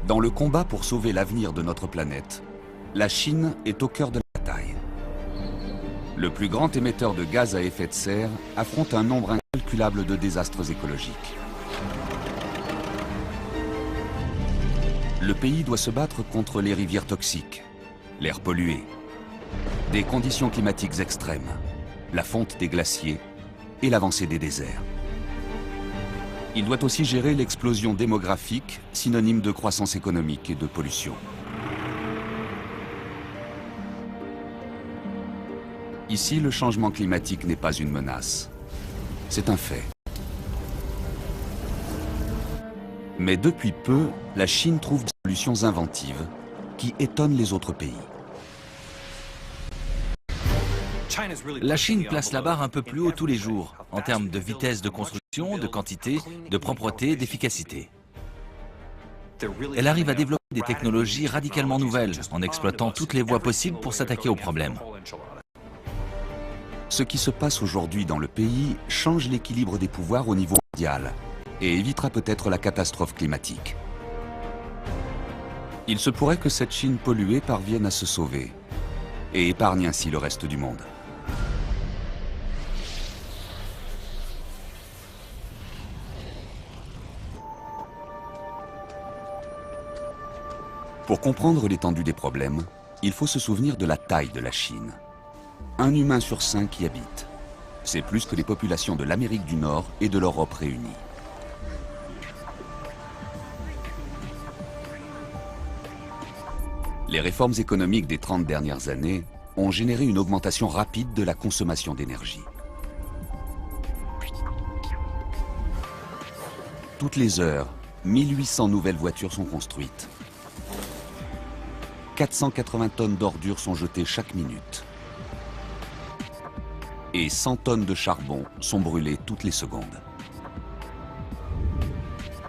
Dans le combat pour sauver l'avenir de notre planète, la Chine est au cœur de la bataille. Le plus grand émetteur de gaz à effet de serre affronte un nombre incalculable de désastres écologiques. Le pays doit se battre contre les rivières toxiques, l'air pollué, des conditions climatiques extrêmes, la fonte des glaciers et l'avancée des déserts. Il doit aussi gérer l'explosion démographique, synonyme de croissance économique et de pollution. Ici, le changement climatique n'est pas une menace. C'est un fait. Mais depuis peu, la Chine trouve des solutions inventives qui étonnent les autres pays. La Chine place la barre un peu plus haut tous les jours, en termes de vitesse de construction, de quantité, de propreté, d'efficacité. Elle arrive à développer des technologies radicalement nouvelles, en exploitant toutes les voies possibles pour s'attaquer aux problèmes. Ce qui se passe aujourd'hui dans le pays change l'équilibre des pouvoirs au niveau mondial et évitera peut-être la catastrophe climatique. Il se pourrait que cette Chine polluée parvienne à se sauver et épargne ainsi le reste du monde. Pour comprendre l'étendue des problèmes, il faut se souvenir de la taille de la Chine. 1 humain sur 5 y habite. C'est plus que les populations de l'Amérique du Nord et de l'Europe réunies. Les réformes économiques des 30 dernières années ont généré une augmentation rapide de la consommation d'énergie. Toutes les heures, 1800 nouvelles voitures sont construites. 480 tonnes d'ordures sont jetées chaque minute. Et 100 tonnes de charbon sont brûlées toutes les secondes.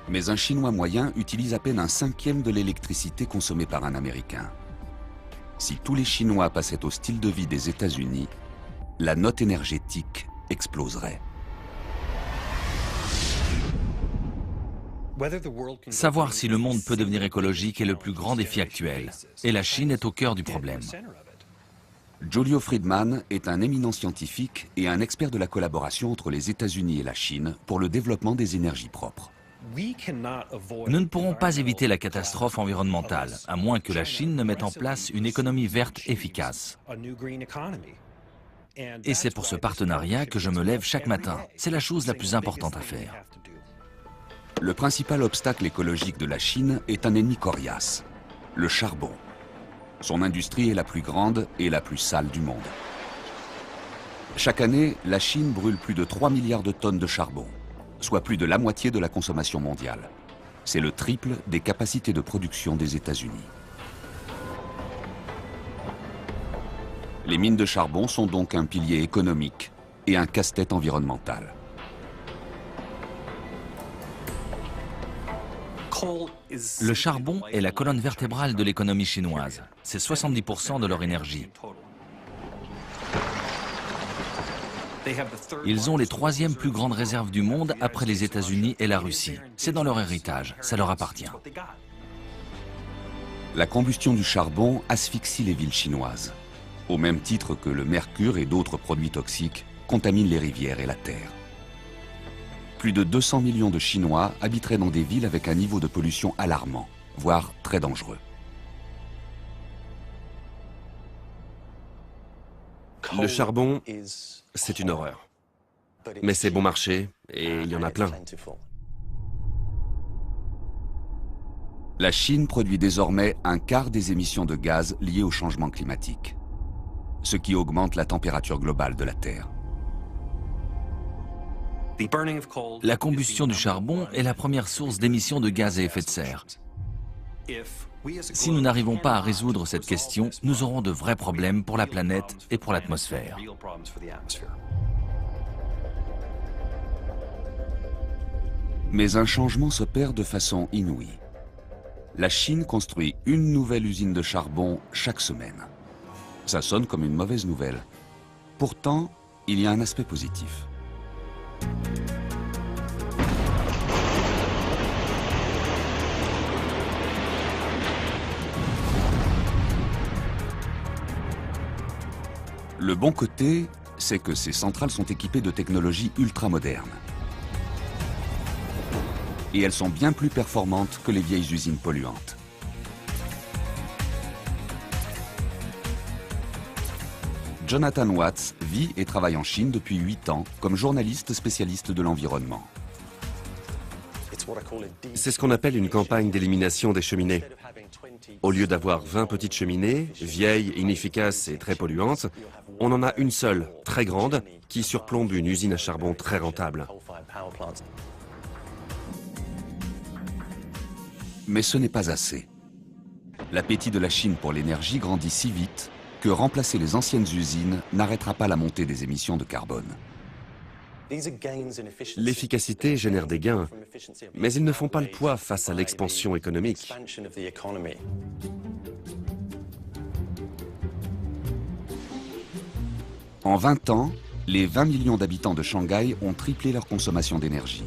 Mais un Chinois moyen utilise à peine un 1/5 de l'électricité consommée par un Américain. Si tous les Chinois passaient au style de vie des États-Unis, la note énergétique exploserait. Savoir si le monde peut devenir écologique est le plus grand défi actuel, et la Chine est au cœur du problème. Julio Friedman est un éminent scientifique et un expert de la collaboration entre les États-Unis et la Chine pour le développement des énergies propres. Nous ne pourrons pas éviter la catastrophe environnementale, à moins que la Chine ne mette en place une économie verte efficace. Et c'est pour ce partenariat que je me lève chaque matin. C'est la chose la plus importante à faire. Le principal obstacle écologique de la Chine est un ennemi coriace, le charbon. Son industrie est la plus grande et la plus sale du monde. Chaque année, la Chine brûle plus de 3 milliards de tonnes de charbon, soit plus de la moitié de la consommation mondiale. C'est le triple des capacités de production des États-Unis. Les mines de charbon sont donc un pilier économique et un casse-tête environnemental. Le charbon est la colonne vertébrale de l'économie chinoise. C'est 70% de leur énergie. Ils ont les 3e plus grandes réserves du monde après les États-Unis et la Russie. C'est dans leur héritage, ça leur appartient. La combustion du charbon asphyxie les villes chinoises, au même titre que le mercure et d'autres produits toxiques contaminent les rivières et la terre. Plus de 200 millions de Chinois habiteraient dans des villes avec un niveau de pollution alarmant, voire très dangereux. Le charbon, c'est une horreur. Mais c'est bon marché et il y en a plein. La Chine produit désormais un quart des émissions de gaz liées au changement climatique, ce qui augmente la température globale de la Terre. La combustion du charbon est la première source d'émissions de gaz à effet de serre. Si nous n'arrivons pas à résoudre cette question, nous aurons de vrais problèmes pour la planète et pour l'atmosphère. Mais un changement s'opère de façon inouïe. La Chine construit une nouvelle usine de charbon chaque semaine. Ça sonne comme une mauvaise nouvelle. Pourtant, il y a un aspect positif. Le bon côté, c'est que ces centrales sont équipées de technologies ultramodernes. Et elles sont bien plus performantes que les vieilles usines polluantes. Jonathan Watts vit et travaille en Chine depuis 8 ans comme journaliste spécialiste de l'environnement. C'est ce qu'on appelle une campagne d'élimination des cheminées. Au lieu d'avoir 20 petites cheminées, vieilles, inefficaces et très polluantes, on en a une seule, très grande, qui surplombe une usine à charbon très rentable. Mais ce n'est pas assez. L'appétit de la Chine pour l'énergie grandit si vite que remplacer les anciennes usines n'arrêtera pas la montée des émissions de carbone. L'efficacité génère des gains, mais ils ne font pas le poids face à l'expansion économique. En 20 ans, les 20 millions d'habitants de Shanghai ont triplé leur consommation d'énergie.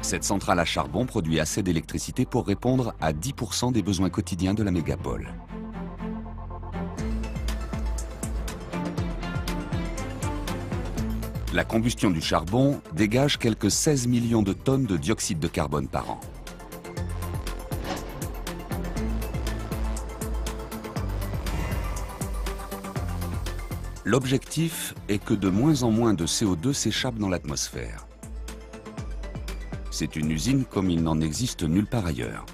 Cette centrale à charbon produit assez d'électricité pour répondre à 10% des besoins quotidiens de la mégapole. La combustion du charbon dégage quelques 16 millions de tonnes de dioxyde de carbone par an. L'objectif est que de moins en moins de CO2 s'échappe dans l'atmosphère. C'est une usine comme il n'en existe nulle part ailleurs.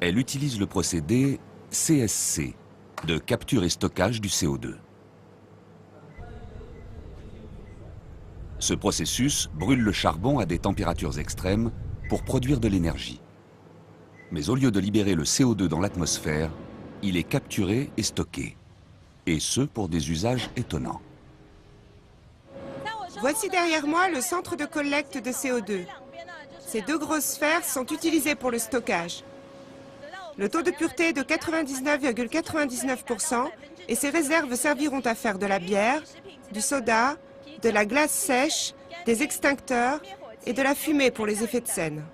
Elle utilise le procédé CSC, de capture et stockage du CO2. Ce processus brûle le charbon à des températures extrêmes pour produire de l'énergie. Mais au lieu de libérer le CO2 dans l'atmosphère, il est capturé et stocké. Et ce, pour des usages étonnants. Voici derrière moi le centre de collecte de CO2. Ces deux grosses sphères sont utilisées pour le stockage. Le taux de pureté est de 99,99% et ces réserves serviront à faire de la bière, du soda, de la glace sèche, des extincteurs et de la fumée pour les effets de scène.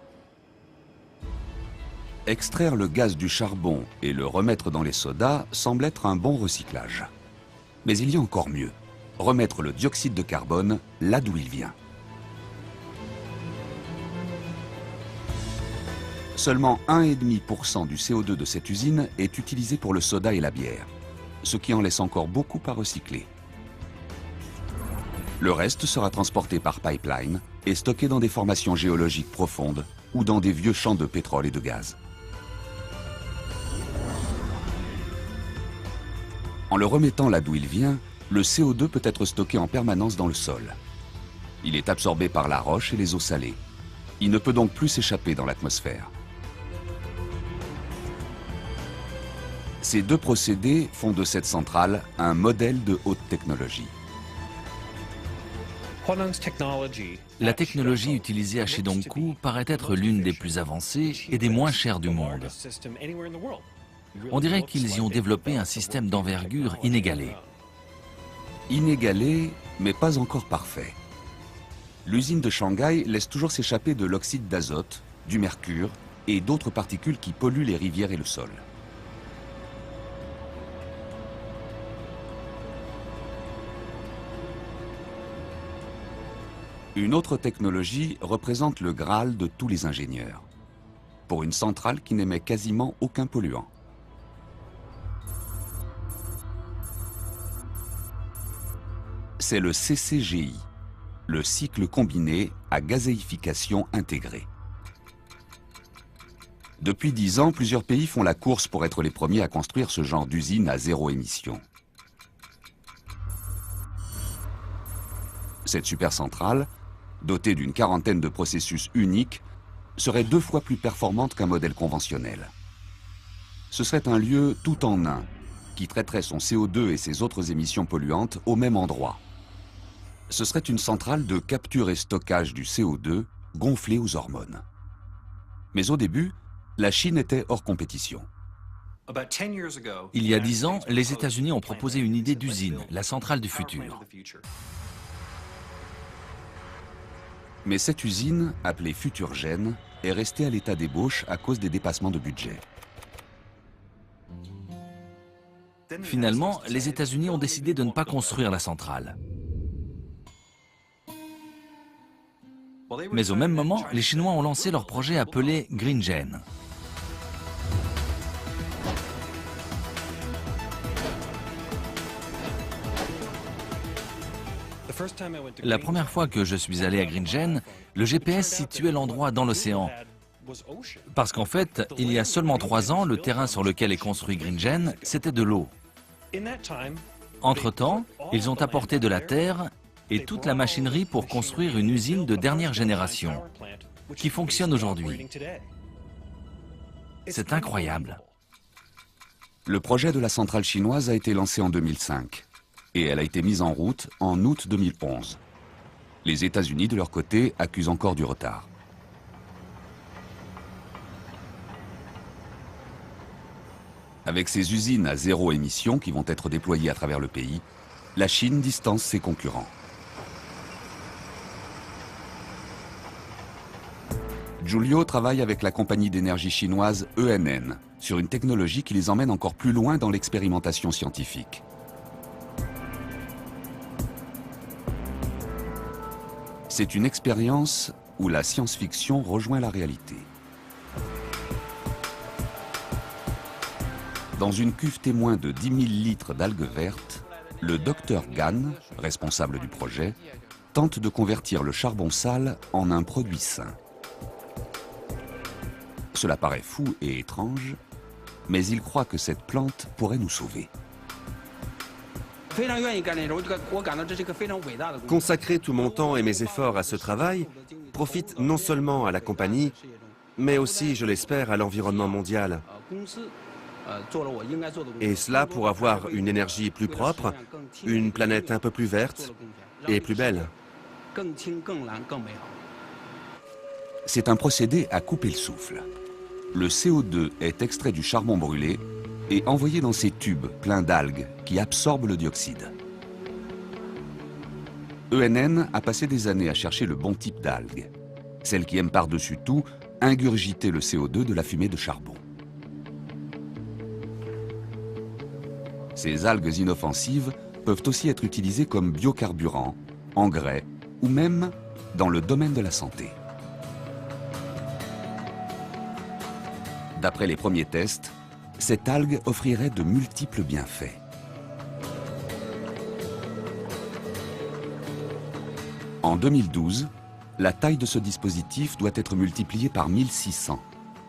Extraire le gaz du charbon et le remettre dans les sodas semble être un bon recyclage. Mais il y a encore mieux. Remettre le dioxyde de carbone là d'où il vient. Seulement 1,5% du CO2 de cette usine est utilisé pour le soda et la bière, ce qui en laisse encore beaucoup à recycler. Le reste sera transporté par pipeline et stocké dans des formations géologiques profondes ou dans des vieux champs de pétrole et de gaz. En le remettant là d'où il vient, le CO2 peut être stocké en permanence dans le sol. Il est absorbé par la roche et les eaux salées. Il ne peut donc plus s'échapper dans l'atmosphère. Ces deux procédés font de cette centrale un modèle de haute technologie. La technologie utilisée à Shidongkou paraît être l'une des plus avancées et des moins chères du monde. On dirait qu'ils y ont développé un système d'envergure inégalé. Inégalé, mais pas encore parfait. L'usine de Shanghai laisse toujours s'échapper de l'oxyde d'azote, du mercure et d'autres particules qui polluent les rivières et le sol. Une autre technologie représente le Graal de tous les ingénieurs, pour une centrale qui n'émet quasiment aucun polluant. C'est le CCGI, le cycle combiné à gazéification intégrée. Depuis 10 ans, plusieurs pays font la course pour être les premiers à construire ce genre d'usine à zéro émission. Cette supercentrale, dotée d'une quarantaine de processus uniques, serait 2 fois plus performante qu'un modèle conventionnel. Ce serait un lieu tout en un, qui traiterait son CO2 et ses autres émissions polluantes au même endroit. Ce serait une centrale de capture et stockage du CO2 gonflée aux hormones. Mais au début, la Chine était hors compétition. Il y a 10 ans, les États-Unis ont proposé une idée d'usine, la centrale du futur. Mais cette usine, appelée Futurgen, est resté à l'état d'ébauche à cause des dépassements de budget. Finalement, les États-Unis ont décidé de ne pas construire la centrale. Mais au même moment, les Chinois ont lancé leur projet appelé GreenGen. La première fois que je suis allé à GreenGen, le GPS situait l'endroit dans l'océan. Parce qu'en fait, il y a seulement 3 ans, le terrain sur lequel est construit GreenGen, c'était de l'eau. Entre-temps, ils ont apporté de la terre et toute la machinerie pour construire une usine de dernière génération, qui fonctionne aujourd'hui. C'est incroyable. Le projet de la centrale chinoise a été lancé en 2005 et elle a été mise en route en août 2011. Les États-Unis, de leur côté, accusent encore du retard. Avec ses usines à zéro émission qui vont être déployées à travers le pays, la Chine distance ses concurrents. Giulio travaille avec la compagnie d'énergie chinoise ENN sur une technologie qui les emmène encore plus loin dans l'expérimentation scientifique. C'est une expérience où la science-fiction rejoint la réalité. Dans une cuve témoin de 10 000 litres d'algues vertes, le docteur Gan, responsable du projet, tente de convertir le charbon sale en un produit sain. Cela paraît fou et étrange, mais il croit que cette plante pourrait nous sauver. Consacrer tout mon temps et mes efforts à ce travail profite non seulement à la compagnie, mais aussi, je l'espère, à l'environnement mondial. Et cela pour avoir une énergie plus propre, une planète un peu plus verte et plus belle. C'est un procédé à couper le souffle. Le CO2 est extrait du charbon brûlé et envoyé dans ces tubes pleins d'algues qui absorbent le dioxyde. ENN a passé des années à chercher le bon type d'algues, celles qui aiment par-dessus tout ingurgiter le CO2 de la fumée de charbon. Ces algues inoffensives peuvent aussi être utilisées comme biocarburant, engrais ou même dans le domaine de la santé. D'après les premiers tests, cette algue offrirait de multiples bienfaits. En 2012, la taille de ce dispositif doit être multipliée par 1600,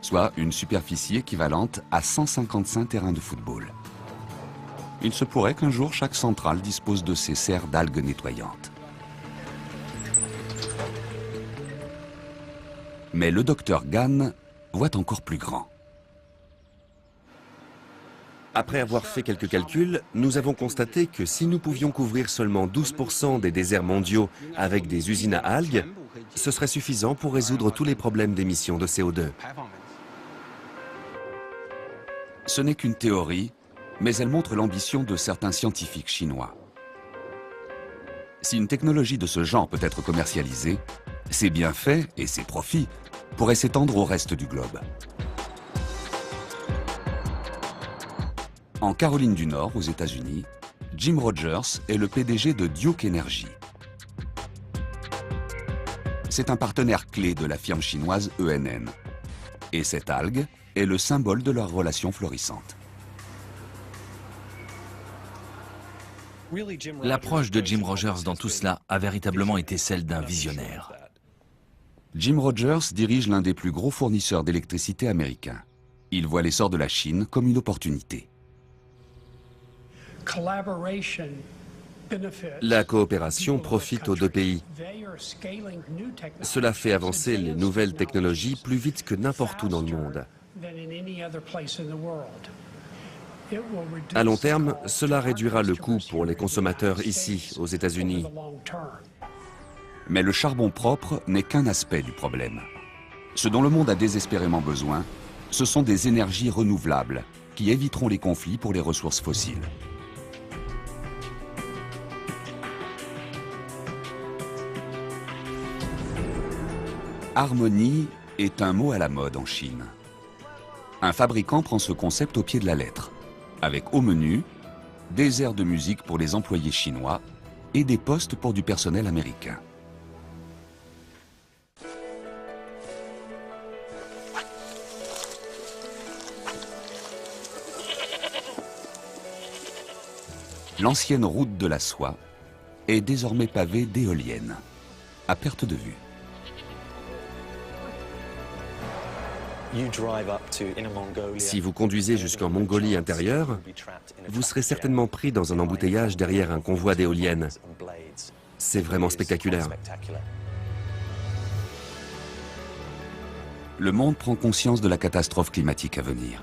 soit une superficie équivalente à 155 terrains de football. Il se pourrait qu'un jour chaque centrale dispose de ces serres d'algues nettoyantes. Mais le docteur Gan voit encore plus grand. Après avoir fait quelques calculs, nous avons constaté que si nous pouvions couvrir seulement 12% des déserts mondiaux avec des usines à algues, ce serait suffisant pour résoudre tous les problèmes d'émissions de CO2. Ce n'est qu'une théorie, mais elle montre l'ambition de certains scientifiques chinois. Si une technologie de ce genre peut être commercialisée, ses bienfaits et ses profits pourraient s'étendre au reste du globe. En Caroline du Nord, aux États-Unis, Jim Rogers est le PDG de Duke Energy. C'est un partenaire clé de la firme chinoise ENN. Et cette algue est le symbole de leur relation florissante. L'approche de Jim Rogers dans tout cela a véritablement été celle d'un visionnaire. Jim Rogers dirige l'un des plus gros fournisseurs d'électricité américains. Il voit l'essor de la Chine comme une opportunité. La coopération profite aux deux pays. Cela fait avancer les nouvelles technologies plus vite que n'importe où dans le monde. À long terme, cela réduira le coût pour les consommateurs ici, aux États-Unis. Mais le charbon propre n'est qu'un aspect du problème. Ce dont le monde a désespérément besoin, ce sont des énergies renouvelables qui éviteront les conflits pour les ressources fossiles. Harmonie est un mot à la mode en Chine. Un fabricant prend ce concept au pied de la lettre, avec au menu des aires de musique pour les employés chinois et des postes pour du personnel américain. L'ancienne route de la soie est désormais pavée d'éoliennes, à perte de vue. Si vous conduisez jusqu'en Mongolie intérieure, vous serez certainement pris dans un embouteillage derrière un convoi d'éoliennes. C'est vraiment spectaculaire. Le monde prend conscience de la catastrophe climatique à venir.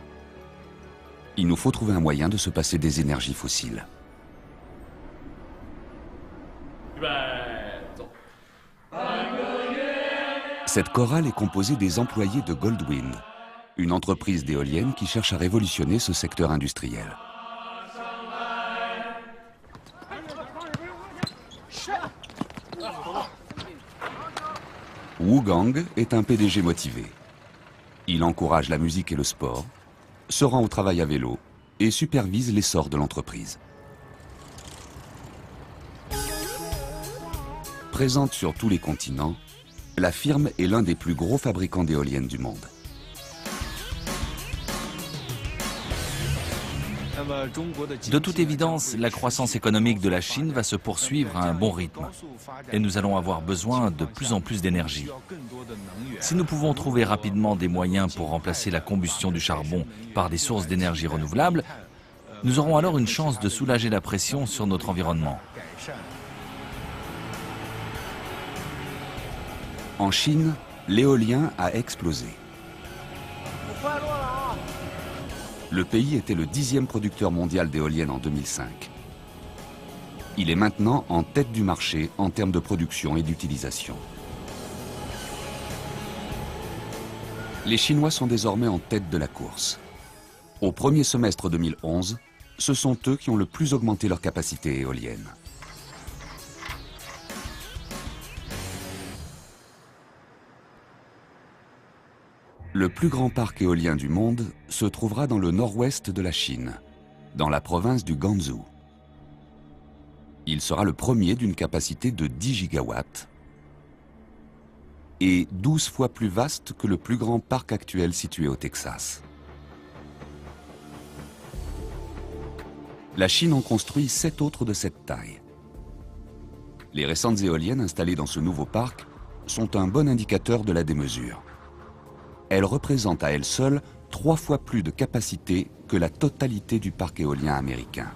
Il nous faut trouver un moyen de se passer des énergies fossiles. Cette chorale est composée des employés de Goldwind, une entreprise d'éoliennes qui cherche à révolutionner ce secteur industriel. Wu Gang est un PDG motivé. Il encourage la musique et le sport, se rend au travail à vélo et supervise l'essor de l'entreprise. Présente sur tous les continents, la firme est l'un des plus gros fabricants d'éoliennes du monde. De toute évidence, la croissance économique de la Chine va se poursuivre à un bon rythme. Et nous allons avoir besoin de plus en plus d'énergie. Si nous pouvons trouver rapidement des moyens pour remplacer la combustion du charbon par des sources d'énergie renouvelables, nous aurons alors une chance de soulager la pression sur notre environnement. En Chine, l'éolien a explosé. Le pays était le 10e producteur mondial d'éoliennes en 2005. Il est maintenant en tête du marché en termes de production et d'utilisation. Les Chinois sont désormais en tête de la course. Au premier semestre 2011, ce sont eux qui ont le plus augmenté leur capacité éolienne. Le plus grand parc éolien du monde se trouvera dans le nord-ouest de la Chine, dans la province du Ganzhou. Il sera le premier d'une capacité de 10 gigawatts et 12 fois plus vaste que le plus grand parc actuel situé au Texas. La Chine en construit 7 autres de cette taille. Les récentes éoliennes installées dans ce nouveau parc sont un bon indicateur de la démesure. Elles représentent à elles seules 3 fois plus de capacité que la totalité du parc éolien américain.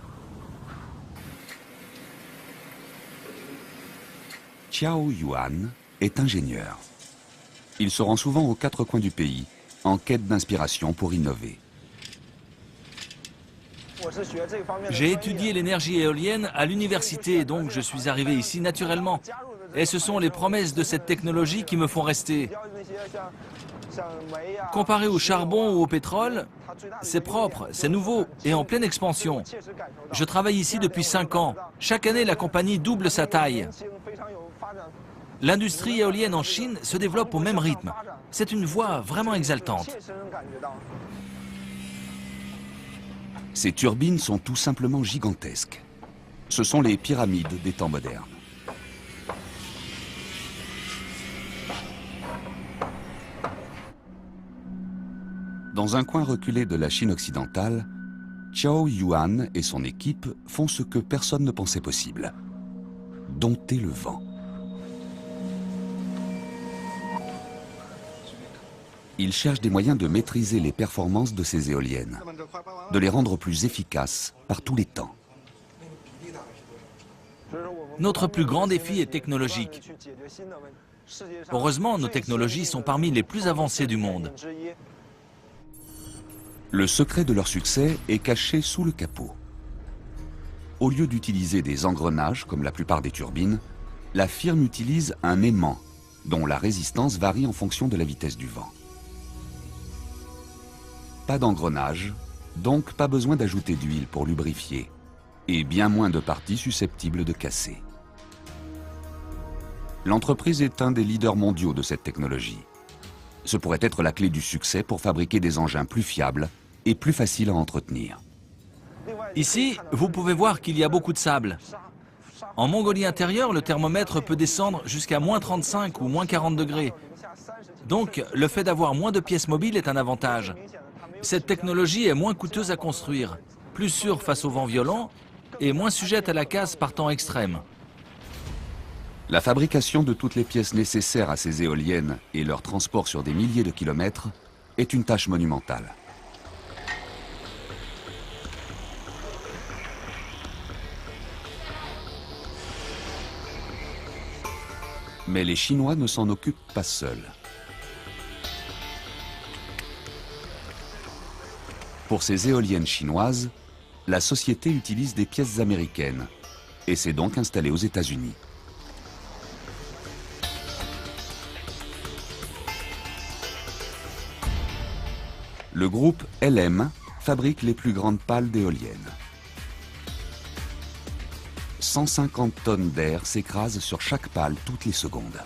Xiao Yuan est ingénieur. Il se rend souvent aux 4 coins du pays, en quête d'inspiration pour innover. J'ai étudié l'énergie éolienne à l'université, donc je suis arrivé ici naturellement. Et ce sont les promesses de cette technologie qui me font rester. Comparé au charbon ou au pétrole, c'est propre, c'est nouveau et en pleine expansion. Je travaille ici depuis 5 ans. Chaque année, la compagnie double sa taille. L'industrie éolienne en Chine se développe au même rythme. C'est une voie vraiment exaltante. Ces turbines sont tout simplement gigantesques. Ce sont les pyramides des temps modernes. Dans un coin reculé de la Chine occidentale, Xiao Yuan et son équipe font ce que personne ne pensait possible: dompter le vent. Ils cherchent des moyens de maîtriser les performances de ces éoliennes, de les rendre plus efficaces par tous les temps. Notre plus grand défi est technologique. Heureusement, nos technologies sont parmi les plus avancées du monde. Le secret de leur succès est caché sous le capot. Au lieu d'utiliser des engrenages comme la plupart des turbines, la firme utilise un aimant dont la résistance varie en fonction de la vitesse du vent. Pas d'engrenage, donc pas besoin d'ajouter d'huile pour lubrifier, et bien moins de parties susceptibles de casser. L'entreprise est un des leaders mondiaux de cette technologie. Ce pourrait être la clé du succès pour fabriquer des engins plus fiables et plus faciles à entretenir. Ici, vous pouvez voir qu'il y a beaucoup de sable. En Mongolie intérieure, le thermomètre peut descendre jusqu'à moins 35 ou moins 40 degrés. Donc, le fait d'avoir moins de pièces mobiles est un avantage. Cette technologie est moins coûteuse à construire, plus sûre face aux vents violents et moins sujette à la casse par temps extrême. La fabrication de toutes les pièces nécessaires à ces éoliennes et leur transport sur des milliers de kilomètres est une tâche monumentale. Mais les Chinois ne s'en occupent pas seuls. Pour ces éoliennes chinoises, la société utilise des pièces américaines et s'est donc installée aux États-Unis. Le groupe LM fabrique les plus grandes pales d'éoliennes. 150 tonnes d'air s'écrasent sur chaque pale toutes les secondes.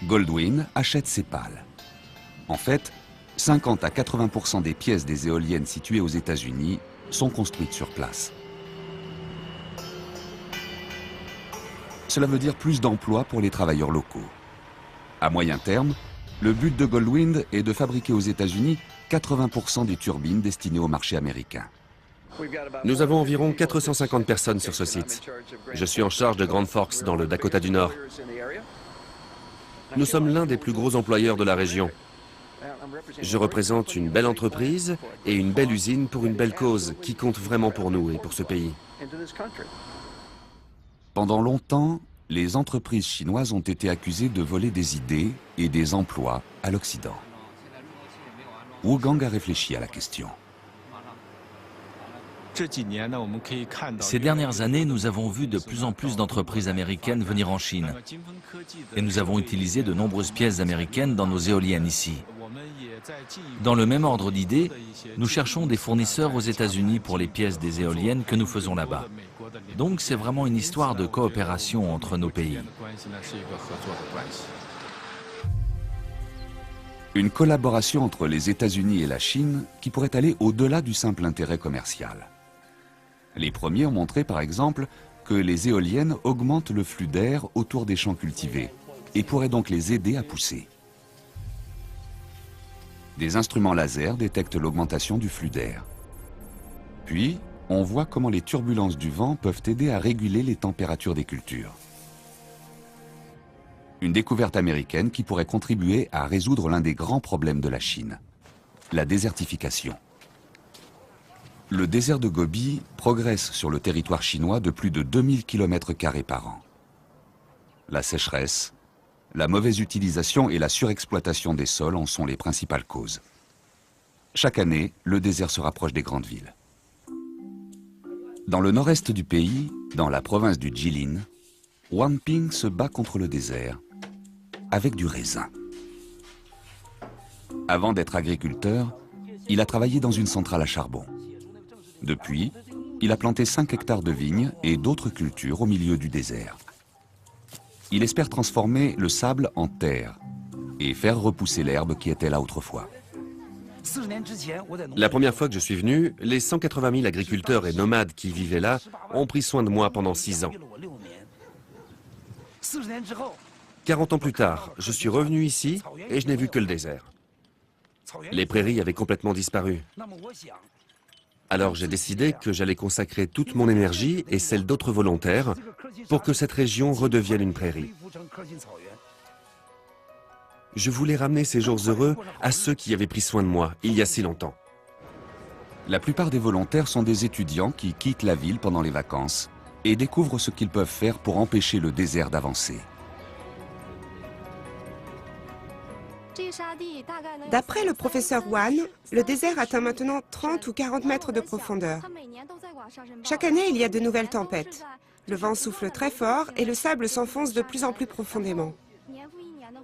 Goldwyn achète ces pales. En fait, 50 à 80% des pièces des éoliennes situées aux États-Unis sont construites sur place. Cela veut dire plus d'emplois pour les travailleurs locaux. À moyen terme, le but de Goldwyn est de fabriquer aux États-Unis 80% des turbines destinées au marché américain. Nous avons environ 450 personnes sur ce site. Je suis en charge de Grand Forks, dans le Dakota du Nord. Nous sommes l'un des plus gros employeurs de la région. Je représente une belle entreprise et une belle usine pour une belle cause qui compte vraiment pour nous et pour ce pays. Pendant longtemps, les entreprises chinoises ont été accusées de voler des idées et des emplois à l'Occident. Wu Gang a réfléchi à la question. Ces dernières années, nous avons vu de plus en plus d'entreprises américaines venir en Chine. Et nous avons utilisé de nombreuses pièces américaines dans nos éoliennes ici. Dans le même ordre d'idées, nous cherchons des fournisseurs aux États-Unis pour les pièces des éoliennes que nous faisons là-bas. Donc c'est vraiment une histoire de coopération entre nos pays. Une collaboration entre les États-Unis et la Chine qui pourrait aller au-delà du simple intérêt commercial. Les premiers ont montré par exemple que les éoliennes augmentent le flux d'air autour des champs cultivés et pourraient donc les aider à pousser. Des instruments laser détectent l'augmentation du flux d'air. Puis, on voit comment les turbulences du vent peuvent aider à réguler les températures des cultures. Une découverte américaine qui pourrait contribuer à résoudre l'un des grands problèmes de la Chine, la désertification. Le désert de Gobi progresse sur le territoire chinois de plus de 2000 km² par an. La sécheresse, la mauvaise utilisation et la surexploitation des sols en sont les principales causes. Chaque année, le désert se rapproche des grandes villes. Dans le nord-est du pays, dans la province du Jilin, Wang Ping se bat contre le désert avec du raisin. Avant d'être agriculteur, il a travaillé dans une centrale à charbon. Depuis, il a planté 5 hectares de vignes et d'autres cultures au milieu du désert. Il espère transformer le sable en terre et faire repousser l'herbe qui était là autrefois. La première fois que je suis venu, les 180 000 agriculteurs et nomades qui vivaient là ont pris soin de moi pendant 6 ans. 40 ans plus tard, je suis revenu ici et je n'ai vu que le désert. Les prairies avaient complètement disparu. Alors j'ai décidé que j'allais consacrer toute mon énergie et celle d'autres volontaires pour que cette région redevienne une prairie. Je voulais ramener ces jours heureux à ceux qui avaient pris soin de moi il y a si longtemps. La plupart des volontaires sont des étudiants qui quittent la ville pendant les vacances et découvrent ce qu'ils peuvent faire pour empêcher le désert d'avancer. D'après le professeur Wan, le désert atteint maintenant 30 ou 40 mètres de profondeur. Chaque année, il y a de nouvelles tempêtes. Le vent souffle très fort et le sable s'enfonce de plus en plus profondément.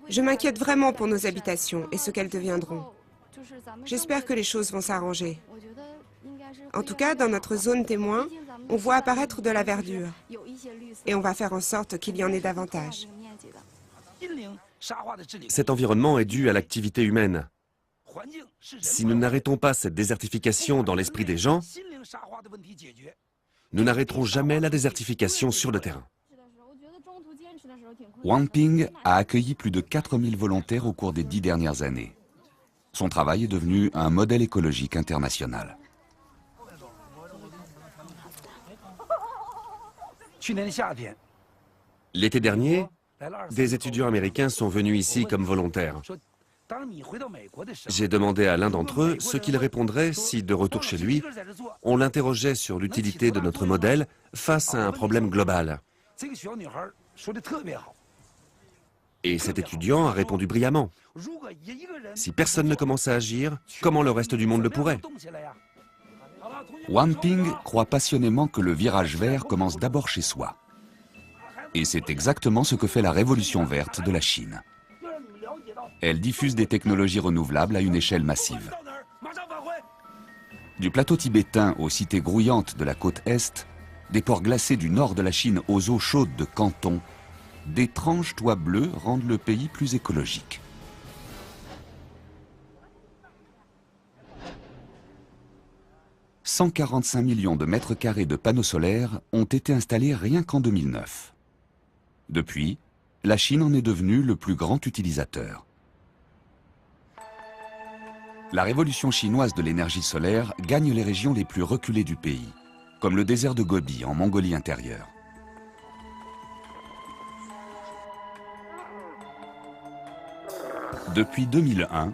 Je m'inquiète vraiment pour nos habitations et ce qu'elles deviendront. J'espère que les choses vont s'arranger. En tout cas, dans notre zone témoin, on voit apparaître de la verdure. Et on va faire en sorte qu'il y en ait davantage. Cet environnement est dû à l'activité humaine. Si nous n'arrêtons pas cette désertification dans l'esprit des gens, nous n'arrêterons jamais la désertification sur le terrain. Wang Ping a accueilli plus de 4000 volontaires au cours des 10 dernières années. Son travail est devenu un modèle écologique international. L'été dernier, des étudiants américains sont venus ici comme volontaires. J'ai demandé à l'un d'entre eux ce qu'il répondrait si, de retour chez lui, on l'interrogeait sur l'utilité de notre modèle face à un problème global. Et cet étudiant a répondu brillamment. Si personne ne commence à agir, comment le reste du monde le pourrait? Wang Ping croit passionnément que le virage vert commence d'abord chez soi. Et c'est exactement ce que fait la révolution verte de la Chine. Elle diffuse des technologies renouvelables à une échelle massive. Du plateau tibétain aux cités grouillantes de la côte Est, des ports glacés du nord de la Chine aux eaux chaudes de Canton, d'étranges toits bleus rendent le pays plus écologique. « 145 millions de mètres carrés de panneaux solaires ont été installés rien qu'en 2009. Depuis, la Chine en est devenue le plus grand utilisateur. La révolution chinoise de l'énergie solaire gagne les régions les plus reculées du pays, comme le désert de Gobi en Mongolie intérieure. Depuis 2001,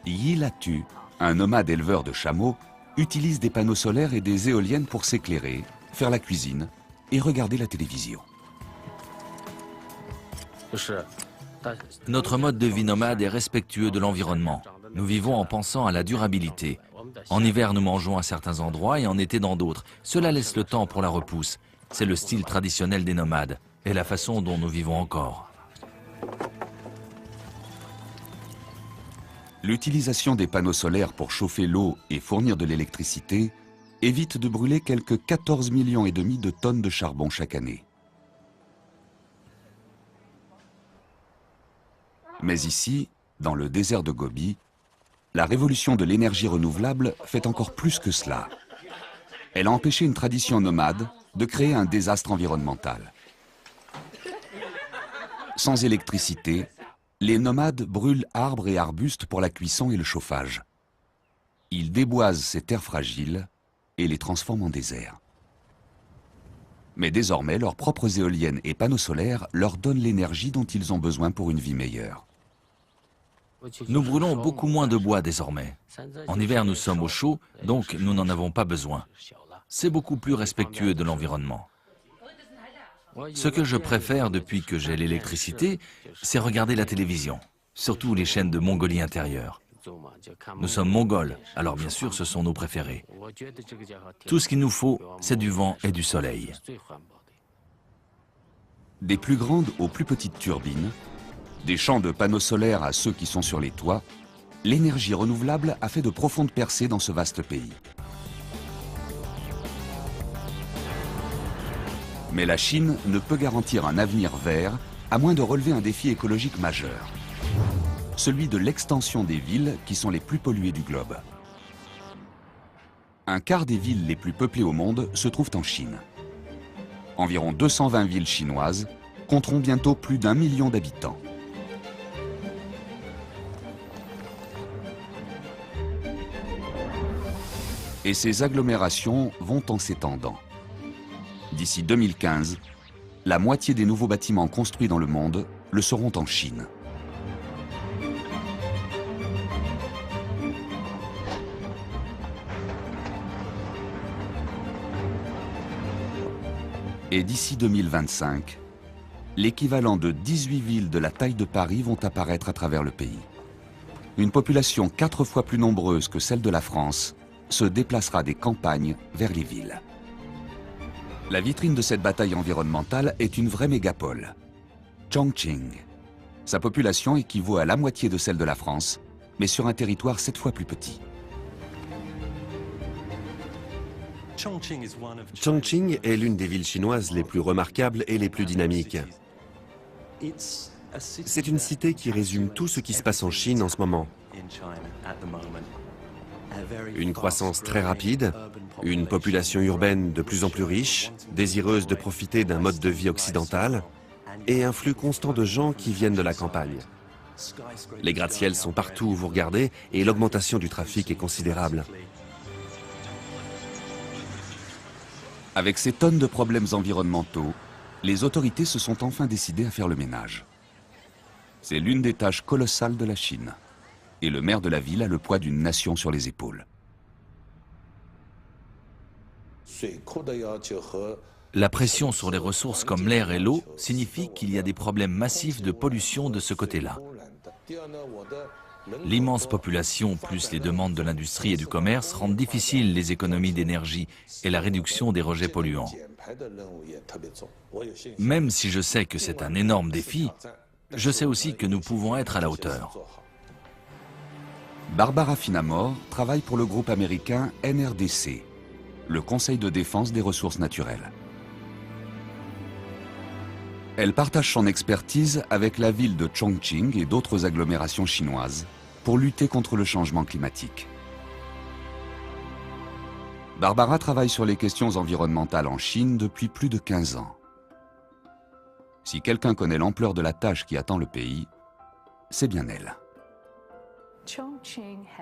Yi Latu, un nomade éleveur de chameaux, utilise des panneaux solaires et des éoliennes pour s'éclairer, faire la cuisine et regarder la télévision. Notre mode de vie nomade est respectueux de l'environnement. Nous vivons en pensant à la durabilité. En hiver, nous mangeons à certains endroits et en été dans d'autres. Cela laisse le temps pour la repousse. C'est le style traditionnel des nomades et la façon dont nous vivons encore. L'utilisation des panneaux solaires pour chauffer l'eau et fournir de l'électricité évite de brûler quelques 14,5 millions de tonnes de charbon chaque année. Mais ici, dans le désert de Gobi, la révolution de l'énergie renouvelable fait encore plus que cela. Elle a empêché une tradition nomade de créer un désastre environnemental. Sans électricité, les nomades brûlent arbres et arbustes pour la cuisson et le chauffage. Ils déboisent ces terres fragiles et les transforment en désert. Mais désormais, leurs propres éoliennes et panneaux solaires leur donnent l'énergie dont ils ont besoin pour une vie meilleure. Nous brûlons beaucoup moins de bois désormais. En hiver, nous sommes au chaud, donc nous n'en avons pas besoin. C'est beaucoup plus respectueux de l'environnement. Ce que je préfère depuis que j'ai l'électricité, c'est regarder la télévision, surtout les chaînes de Mongolie intérieure. Nous sommes mongols, alors bien sûr ce sont nos préférés. Tout ce qu'il nous faut, c'est du vent et du soleil. Des plus grandes aux plus petites turbines, des champs de panneaux solaires à ceux qui sont sur les toits, l'énergie renouvelable a fait de profondes percées dans ce vaste pays. Mais la Chine ne peut garantir un avenir vert à moins de relever un défi écologique majeur. Celui de l'extension des villes qui sont les plus polluées du globe. Un quart des villes les plus peuplées au monde se trouvent en Chine. Environ 220 villes chinoises compteront bientôt plus d'1 million d'habitants. Et ces agglomérations vont en s'étendant. D'ici 2015, la moitié des nouveaux bâtiments construits dans le monde le seront en Chine. Et d'ici 2025, l'équivalent de 18 villes de la taille de Paris vont apparaître à travers le pays. Une population 4 fois plus nombreuse que celle de la France se déplacera des campagnes vers les villes. La vitrine de cette bataille environnementale est une vraie mégapole, Chongqing. Sa population équivaut à la moitié de celle de la France, mais sur un territoire 7 fois plus petit. Chongqing est l'une des villes chinoises les plus remarquables et les plus dynamiques. C'est une cité qui résume tout ce qui se passe en Chine en ce moment. Une croissance très rapide, une population urbaine de plus en plus riche, désireuse de profiter d'un mode de vie occidental, et un flux constant de gens qui viennent de la campagne. Les gratte-ciels sont partout où vous regardez et l'augmentation du trafic est considérable. Avec ces tonnes de problèmes environnementaux, les autorités se sont enfin décidées à faire le ménage. C'est l'une des tâches colossales de la Chine. Et le maire de la ville a le poids d'une nation sur les épaules. La pression sur les ressources comme l'air et l'eau signifie qu'il y a des problèmes massifs de pollution de ce côté-là. L'immense population plus les demandes de l'industrie et du commerce rendent difficiles les économies d'énergie et la réduction des rejets polluants. Même si je sais que c'est un énorme défi, je sais aussi que nous pouvons être à la hauteur. Barbara Finamore travaille pour le groupe américain NRDC, le Conseil de défense des ressources naturelles. Elle partage son expertise avec la ville de Chongqing et d'autres agglomérations chinoises pour lutter contre le changement climatique. Barbara travaille sur les questions environnementales en Chine depuis plus de 15 ans. Si quelqu'un connaît l'ampleur de la tâche qui attend le pays, c'est bien elle.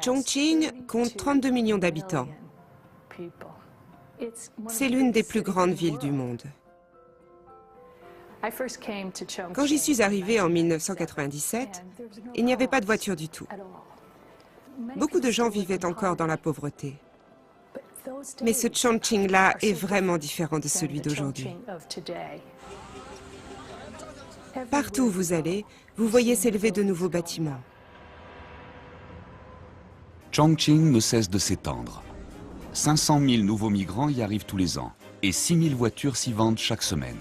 Chongqing compte 32 millions d'habitants. C'est l'une des plus grandes villes du monde. Quand j'y suis arrivée en 1997, il n'y avait pas de voiture du tout. Beaucoup de gens vivaient encore dans la pauvreté. Mais ce Chongqing-là est vraiment différent de celui d'aujourd'hui. Partout où vous allez, vous voyez s'élever de nouveaux bâtiments. Chongqing ne cesse de s'étendre. 500 000 nouveaux migrants y arrivent tous les ans et 6 000 voitures s'y vendent chaque semaine.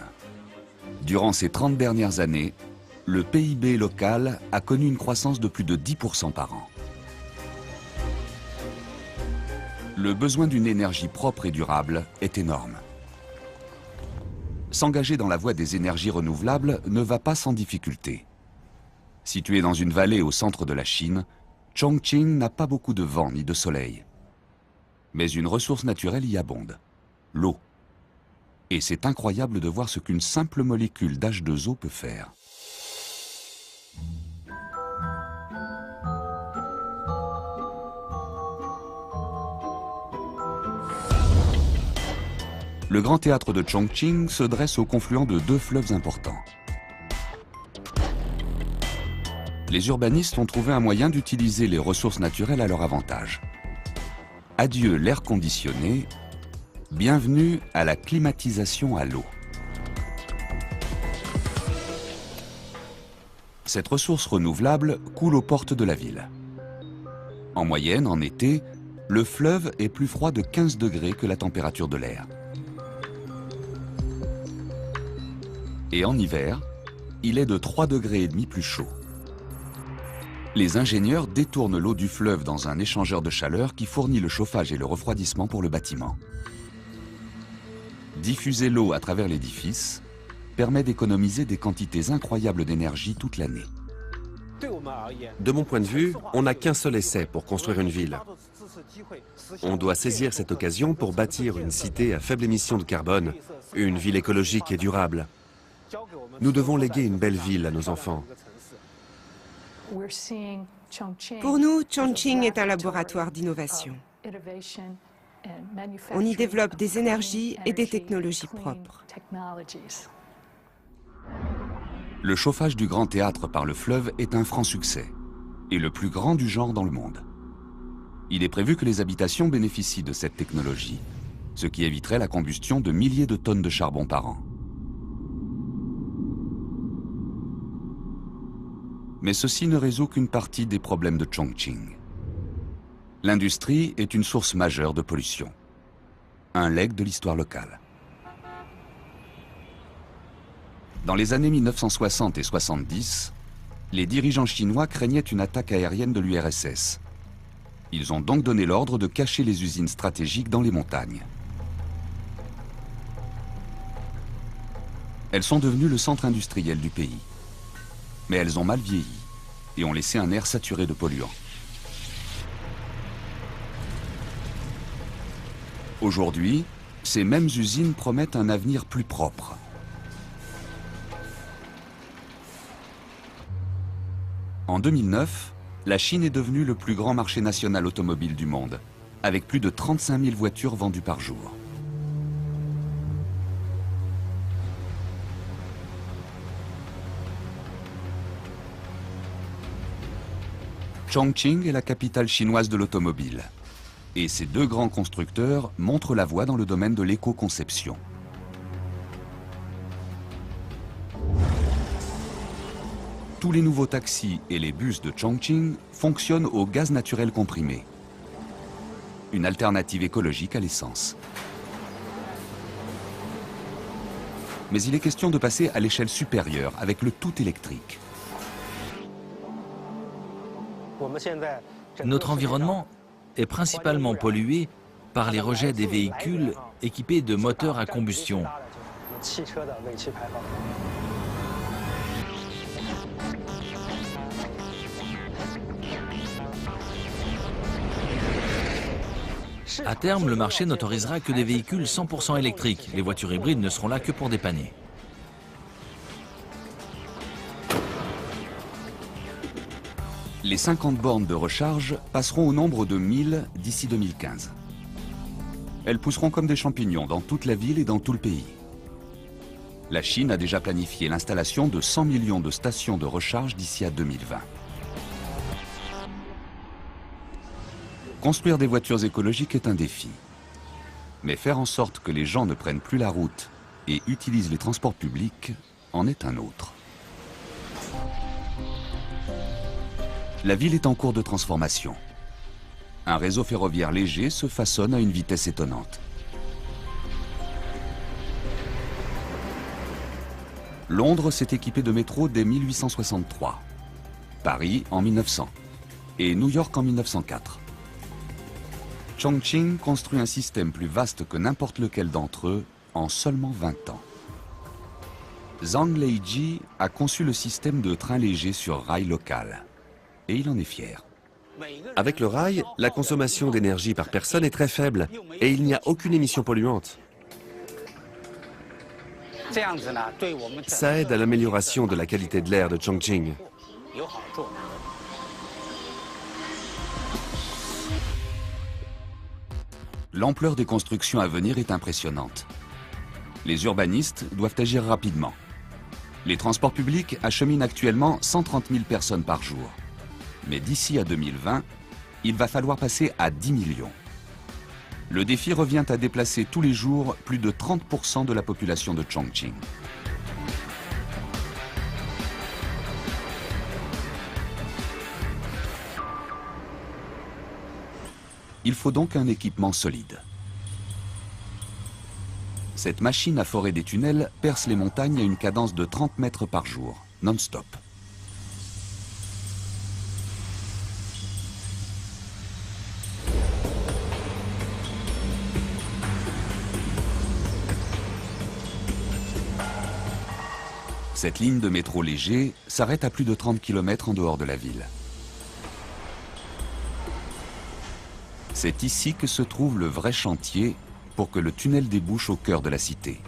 Durant ces 30 dernières années, le PIB local a connu une croissance de plus de 10% par an. Le besoin d'une énergie propre et durable est énorme. S'engager dans la voie des énergies renouvelables ne va pas sans difficulté. Situé dans une vallée au centre de la Chine, Chongqing n'a pas beaucoup de vent ni de soleil. Mais une ressource naturelle y abonde, l'eau. Et c'est incroyable de voir ce qu'une simple molécule d'H2O peut faire. Le grand théâtre de Chongqing se dresse au confluent de deux fleuves importants. Les urbanistes ont trouvé un moyen d'utiliser les ressources naturelles à leur avantage. Adieu l'air conditionné, bienvenue à la climatisation à l'eau. Cette ressource renouvelable coule aux portes de la ville. En moyenne, en été, le fleuve est plus froid de 15 degrés que la température de l'air. Et en hiver, il est de 3,5 degrés plus chaud. Les ingénieurs détournent l'eau du fleuve dans un échangeur de chaleur qui fournit le chauffage et le refroidissement pour le bâtiment. Diffuser l'eau à travers l'édifice permet d'économiser des quantités incroyables d'énergie toute l'année. De mon point de vue, on n'a qu'un seul essai pour construire une ville. On doit saisir cette occasion pour bâtir une cité à faible émission de carbone, une ville écologique et durable. Nous devons léguer une belle ville à nos enfants. Pour nous, Chongqing est un laboratoire d'innovation. On y développe des énergies et des technologies propres. Le chauffage du grand théâtre par le fleuve est un franc succès, et le plus grand du genre dans le monde. Il est prévu que les habitations bénéficient de cette technologie, ce qui éviterait la combustion de milliers de tonnes de charbon par an. Mais ceci ne résout qu'une partie des problèmes de Chongqing. L'industrie est une source majeure de pollution, un legs de l'histoire locale. Dans les années 1960 et 70, les dirigeants chinois craignaient une attaque aérienne de l'URSS. Ils ont donc donné l'ordre de cacher les usines stratégiques dans les montagnes. Elles sont devenues le centre industriel du pays. Mais elles ont mal vieilli et ont laissé un air saturé de polluants. Aujourd'hui, ces mêmes usines promettent un avenir plus propre. En 2009, la Chine est devenue le plus grand marché national automobile du monde, avec plus de 35 000 voitures vendues par jour. Chongqing est la capitale chinoise de l'automobile. Et ces deux grands constructeurs montrent la voie dans le domaine de l'éco-conception. Tous les nouveaux taxis et les bus de Chongqing fonctionnent au gaz naturel comprimé, une alternative écologique à l'essence. Mais il est question de passer à l'échelle supérieure avec le tout électrique. Notre environnement est principalement pollué par les rejets des véhicules équipés de moteurs à combustion. À terme, le marché n'autorisera que des véhicules 100% électriques. Les voitures hybrides ne seront là que pour dépanner. Les 50 bornes de recharge passeront au nombre de 1000 d'ici 2015. Elles pousseront comme des champignons dans toute la ville et dans tout le pays. La Chine a déjà planifié l'installation de 100 millions de stations de recharge d'ici à 2020. Construire des voitures écologiques est un défi. Mais faire en sorte que les gens ne prennent plus la route et utilisent les transports publics en est un autre. La ville est en cours de transformation. Un réseau ferroviaire léger se façonne à une vitesse étonnante. Londres s'est équipé de métro dès 1863, Paris en 1900 et New York en 1904. Chongqing construit un système plus vaste que n'importe lequel d'entre eux en seulement 20 ans. Zhang Leiji a conçu le système de train léger sur rail local. Et il en est fier. Avec le rail, la consommation d'énergie par personne est très faible et il n'y a aucune émission polluante. Ça aide à l'amélioration de la qualité de l'air de Chongqing. L'ampleur des constructions à venir est impressionnante. Les urbanistes doivent agir rapidement. Les transports publics acheminent actuellement 130 000 personnes par jour. Mais d'ici à 2020, il va falloir passer à 10 millions. Le défi revient à déplacer tous les jours plus de 30% de la population de Chongqing. Il faut donc un équipement solide. Cette machine à forer des tunnels perce les montagnes à une cadence de 30 mètres par jour, non-stop. Cette ligne de métro léger s'arrête à plus de 30 km en dehors de la ville. C'est ici que se trouve le vrai chantier pour que le tunnel débouche au cœur de la cité.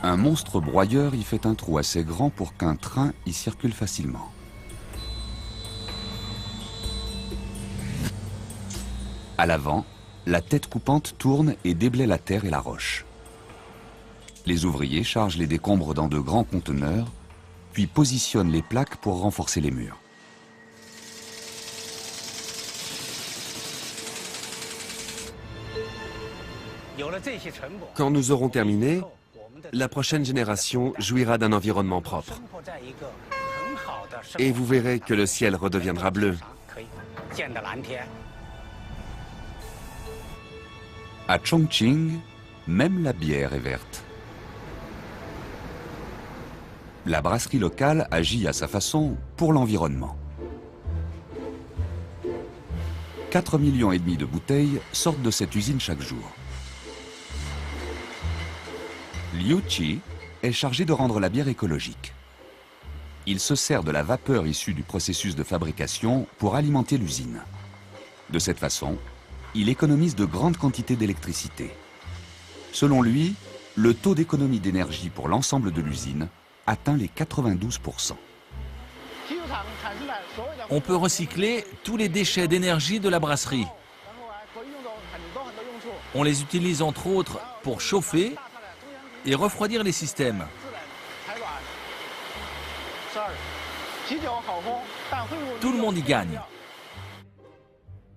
Un monstre broyeur y fait un trou assez grand pour qu'un train y circule facilement. À l'avant, la tête coupante tourne et déblaye la terre et la roche. Les ouvriers chargent les décombres dans de grands conteneurs, puis positionnent les plaques pour renforcer les murs. Quand nous aurons terminé, la prochaine génération jouira d'un environnement propre. Et vous verrez que le ciel redeviendra bleu. À Chongqing, même la bière est verte. La brasserie locale agit à sa façon pour l'environnement. 4,5 millions de bouteilles sortent de cette usine chaque jour. Liu Qi, est chargé de rendre la bière écologique. Il se sert de la vapeur issue du processus de fabrication pour alimenter l'usine. De cette façon, il économise de grandes quantités d'électricité. Selon lui, le taux d'économie d'énergie pour l'ensemble de l'usine atteint les 92%. On peut recycler tous les déchets d'énergie de la brasserie. On les utilise entre autres pour chauffer et refroidir les systèmes. Tout le monde y gagne.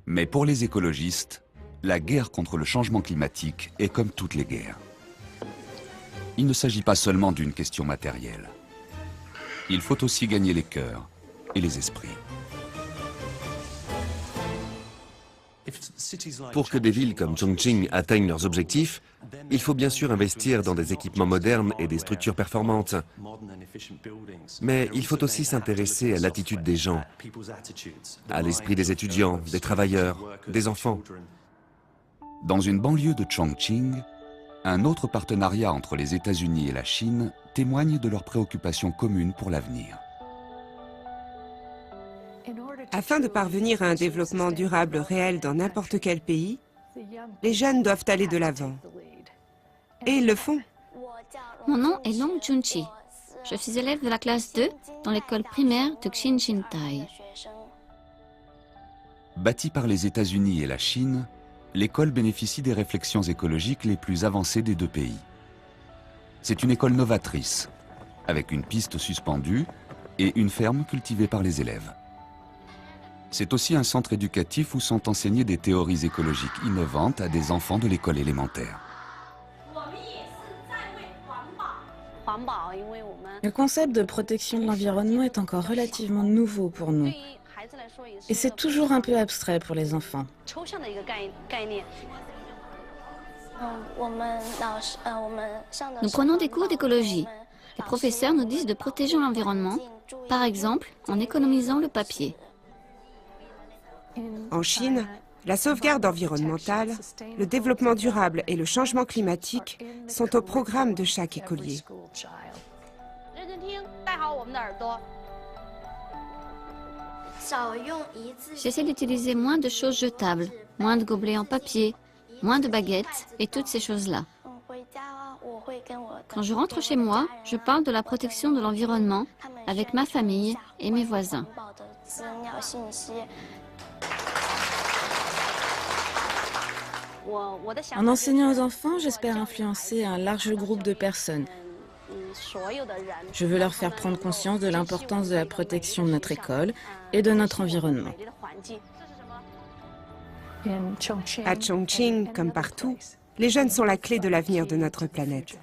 Mais pour les écologistes, la guerre contre le changement climatique est comme toutes les guerres. Il ne s'agit pas seulement d'une question matérielle. Il faut aussi gagner les cœurs et les esprits. Pour que des villes comme Chongqing atteignent leurs objectifs, il faut bien sûr investir dans des équipements modernes et des structures performantes. Mais il faut aussi s'intéresser à l'attitude des gens, à l'esprit des étudiants, des travailleurs, des enfants. Dans une banlieue de Chongqing, un autre partenariat entre les États-Unis et la Chine témoigne de leurs préoccupations communes pour l'avenir. Afin de parvenir à un développement durable réel dans n'importe quel pays, les jeunes doivent aller de l'avant. Et ils le font. Mon nom est Long Junchi. Je suis élève de la classe 2 dans l'école primaire de Xinshintai. Bâtie par les États-Unis et la Chine, l'école bénéficie des réflexions écologiques les plus avancées des deux pays. C'est une école novatrice, avec une piste suspendue et une ferme cultivée par les élèves. C'est aussi un centre éducatif où sont enseignées des théories écologiques innovantes à des enfants de l'école élémentaire. Le concept de protection de l'environnement est encore relativement nouveau pour nous. Et c'est toujours un peu abstrait pour les enfants. Nous prenons des cours d'écologie. Les professeurs nous disent de protéger l'environnement, par exemple en économisant le papier. En Chine, la sauvegarde environnementale, le développement durable et le changement climatique sont au programme de chaque écolier. J'essaie d'utiliser moins de choses jetables, moins de gobelets en papier, moins de baguettes et toutes ces choses-là. Quand je rentre chez moi, je parle de la protection de l'environnement avec ma famille et mes voisins. En enseignant aux enfants, j'espère influencer un large groupe de personnes. Je veux leur faire prendre conscience de l'importance de la protection de notre école et de notre environnement. À Chongqing, comme partout, les jeunes sont la clé de l'avenir de notre planète.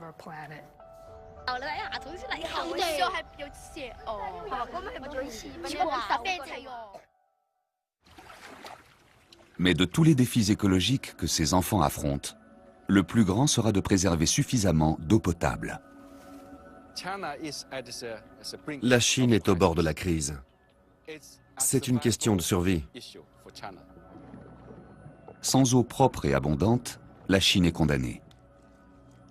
Mais de tous les défis écologiques que ces enfants affrontent, le plus grand sera de préserver suffisamment d'eau potable. La Chine est au bord de la crise. C'est une question de survie. Sans eau propre et abondante, la Chine est condamnée.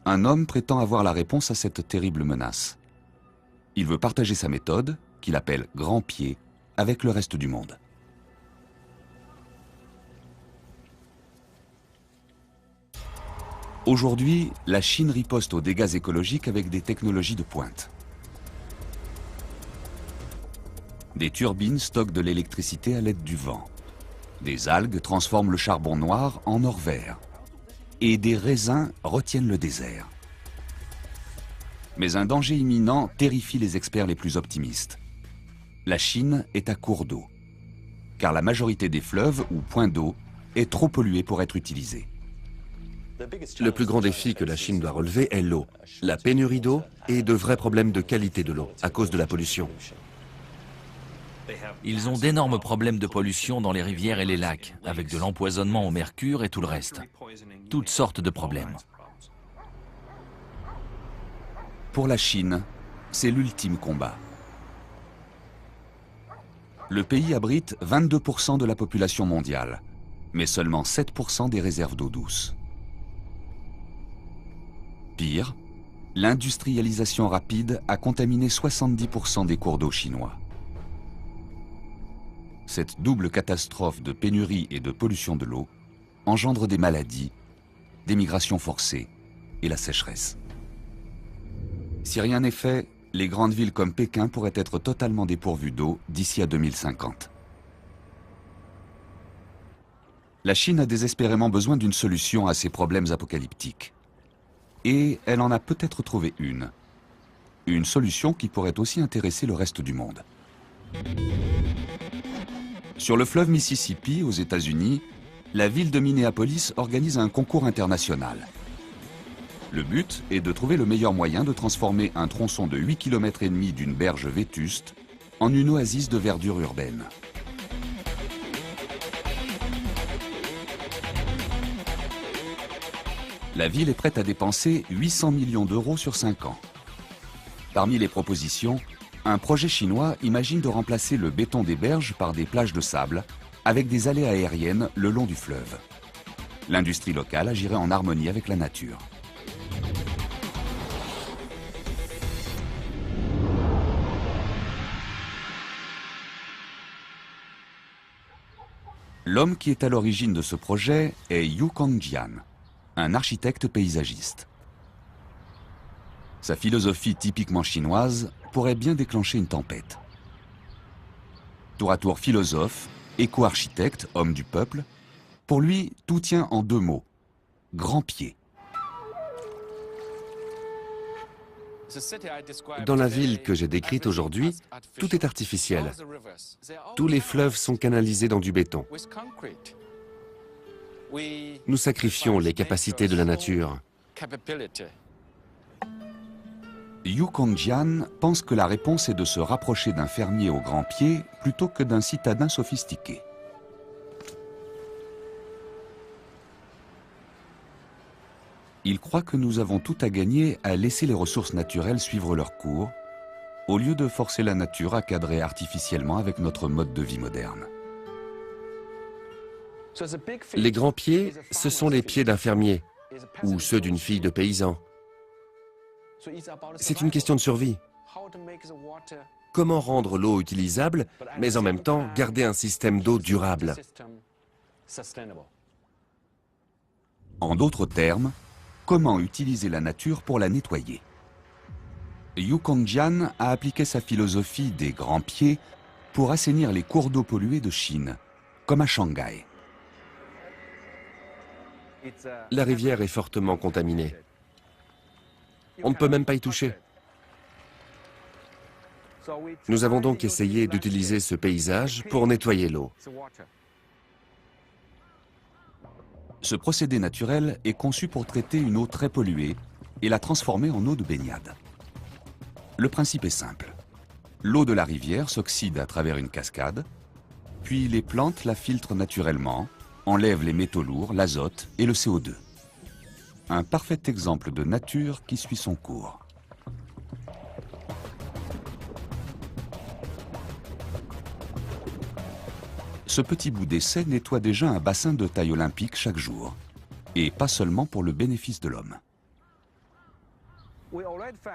Un homme prétend avoir la réponse à cette terrible menace. Il veut partager sa méthode, qu'il appelle « Grand Pied », avec le reste du monde. Aujourd'hui, la Chine riposte aux dégâts écologiques avec des technologies de pointe. Des turbines stockent de l'électricité à l'aide du vent. Des algues transforment le charbon noir en or vert. Et des raisins retiennent le désert. Mais un danger imminent terrifie les experts les plus optimistes. La Chine est à court d'eau, car la majorité des fleuves ou points d'eau est trop polluée pour être utilisée. Le plus grand défi que la Chine doit relever est l'eau. La pénurie d'eau et de vrais problèmes de qualité de l'eau à cause de la pollution. Ils ont d'énormes problèmes de pollution dans les rivières et les lacs, avec de l'empoisonnement au mercure et tout le reste. Toutes sortes de problèmes. Pour la Chine, c'est l'ultime combat. Le pays abrite 22% de la population mondiale, mais seulement 7% des réserves d'eau douce. Pire, L'industrialisation rapide a contaminé 70% des cours d'eau chinois. Cette double catastrophe de pénurie et de pollution de l'eau engendre des maladies, des migrations forcées et la sécheresse. Si rien n'est fait, les grandes villes comme Pékin pourraient être totalement dépourvues d'eau d'ici à 2050. La Chine a désespérément besoin d'une solution à ces problèmes apocalyptiques. Et elle en a peut-être trouvé une. Une solution qui pourrait aussi intéresser le reste du monde. Sur le fleuve Mississippi, aux États-Unis, la ville de Minneapolis organise un concours international. Le but est de trouver le meilleur moyen de transformer un tronçon de 8,5 km d'une berge vétuste en une oasis de verdure urbaine. La ville est prête à dépenser 800 millions d'euros sur 5 ans. Parmi les propositions, un projet chinois imagine de remplacer le béton des berges par des plages de sable avec des allées aériennes le long du fleuve. L'industrie locale agirait en harmonie avec la nature. L'homme qui est à l'origine de ce projet est Yu Kongjian, un architecte paysagiste. Sa philosophie typiquement chinoise pourrait bien déclencher une tempête. Tour à tour philosophe, éco-architecte, homme du peuple, pour lui, tout tient en 2 mots, grand pied. Dans la ville que j'ai décrite aujourd'hui, tout est artificiel. Tous les fleuves sont canalisés dans du béton. Nous sacrifions les capacités de la nature. Yu Kongjian pense que la réponse est de se rapprocher d'un fermier au grand pied plutôt que d'un citadin sophistiqué. Il croit que nous avons tout à gagner à laisser les ressources naturelles suivre leur cours, au lieu de forcer la nature à cadrer artificiellement avec notre mode de vie moderne. Les grands pieds, ce sont les pieds d'un fermier ou ceux d'une fille de paysan. C'est une question de survie. Comment rendre l'eau utilisable, mais en même temps garder un système d'eau durable? En d'autres termes, comment utiliser la nature pour la nettoyer? Yu Kongjian a appliqué sa philosophie des grands pieds pour assainir les cours d'eau pollués de Chine, comme à Shanghai. La rivière est fortement contaminée. On ne peut même pas y toucher. Nous avons donc essayé d'utiliser ce paysage pour nettoyer l'eau. Ce procédé naturel est conçu pour traiter une eau très polluée et la transformer en eau de baignade. Le principe est simple. L'eau de la rivière s'oxyde à travers une cascade, puis les plantes la filtrent naturellement, enlèvent les métaux lourds, l'azote et le CO2. Un parfait exemple de nature qui suit son cours. Ce petit bout d'essai nettoie déjà un bassin de taille olympique chaque jour, et pas seulement pour le bénéfice de l'homme.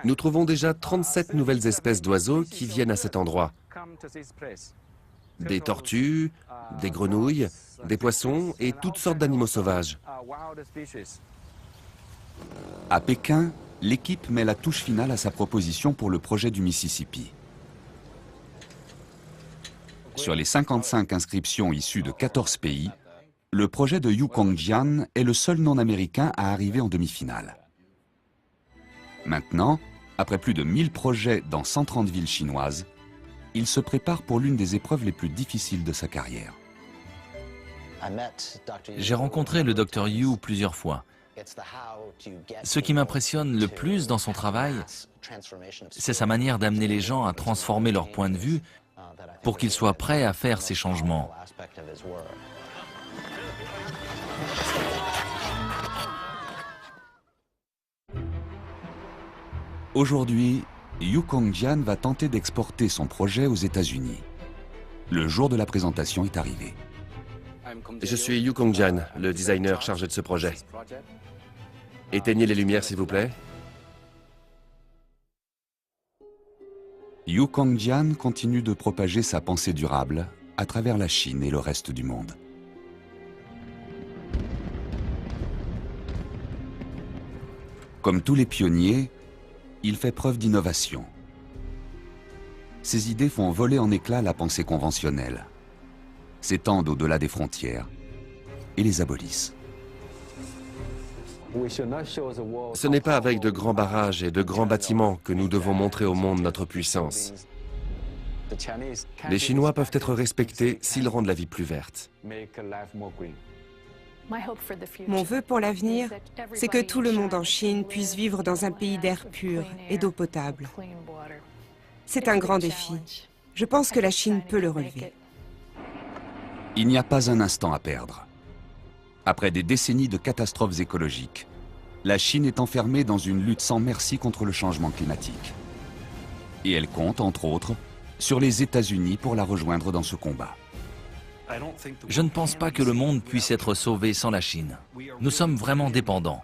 Nous trouvons déjà 37 nouvelles espèces d'oiseaux qui viennent à cet endroit. Des tortues, des grenouilles, des poissons et toutes sortes d'animaux sauvages. À Pékin, l'équipe met la touche finale à sa proposition pour le projet du Mississippi. Sur les 55 inscriptions issues de 14 pays, le projet de Yu Kongjian est le seul non-américain à arriver en demi-finale. Maintenant, après plus de 1000 projets dans 130 villes chinoises, il se prépare pour l'une des épreuves les plus difficiles de sa carrière. J'ai rencontré le Dr Yu plusieurs fois. Ce qui m'impressionne le plus dans son travail, c'est sa manière d'amener les gens à transformer leur point de vue pour qu'ils soient prêts à faire ces changements. Aujourd'hui, Yu Kongjian va tenter d'exporter son projet aux États-Unis. Le jour de la présentation est arrivé. Je suis Yu Kongjian, le designer chargé de ce projet. Éteignez les lumières, s'il vous plaît. Yu Congjian continue de propager sa pensée durable à travers la Chine et le reste du monde. Comme tous les pionniers, il fait preuve d'innovation. Ses idées font voler en éclats la pensée conventionnelle, s'étendent au-delà des frontières et les abolissent. Ce n'est pas avec de grands barrages et de grands bâtiments que nous devons montrer au monde notre puissance. Les Chinois peuvent être respectés s'ils rendent la vie plus verte. Mon vœu pour l'avenir, c'est que tout le monde en Chine puisse vivre dans un pays d'air pur et d'eau potable. C'est un grand défi. Je pense que la Chine peut le relever. Il n'y a pas un instant à perdre. Après des décennies de catastrophes écologiques, la Chine est enfermée dans une lutte sans merci contre le changement climatique. Et elle compte, entre autres, sur les États-Unis pour la rejoindre dans ce combat. Je ne pense pas que le monde puisse être sauvé sans la Chine. Nous sommes vraiment dépendants.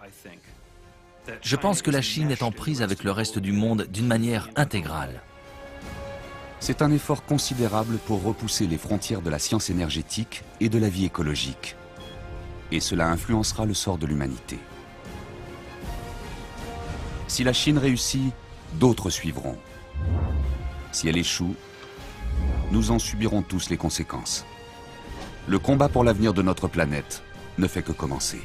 Je pense que la Chine est en prise avec le reste du monde d'une manière intégrale. C'est un effort considérable pour repousser les frontières de la science énergétique et de la vie écologique. Et cela influencera le sort de l'humanité. Si la Chine réussit, d'autres suivront. Si elle échoue, nous en subirons tous les conséquences. Le combat pour l'avenir de notre planète ne fait que commencer.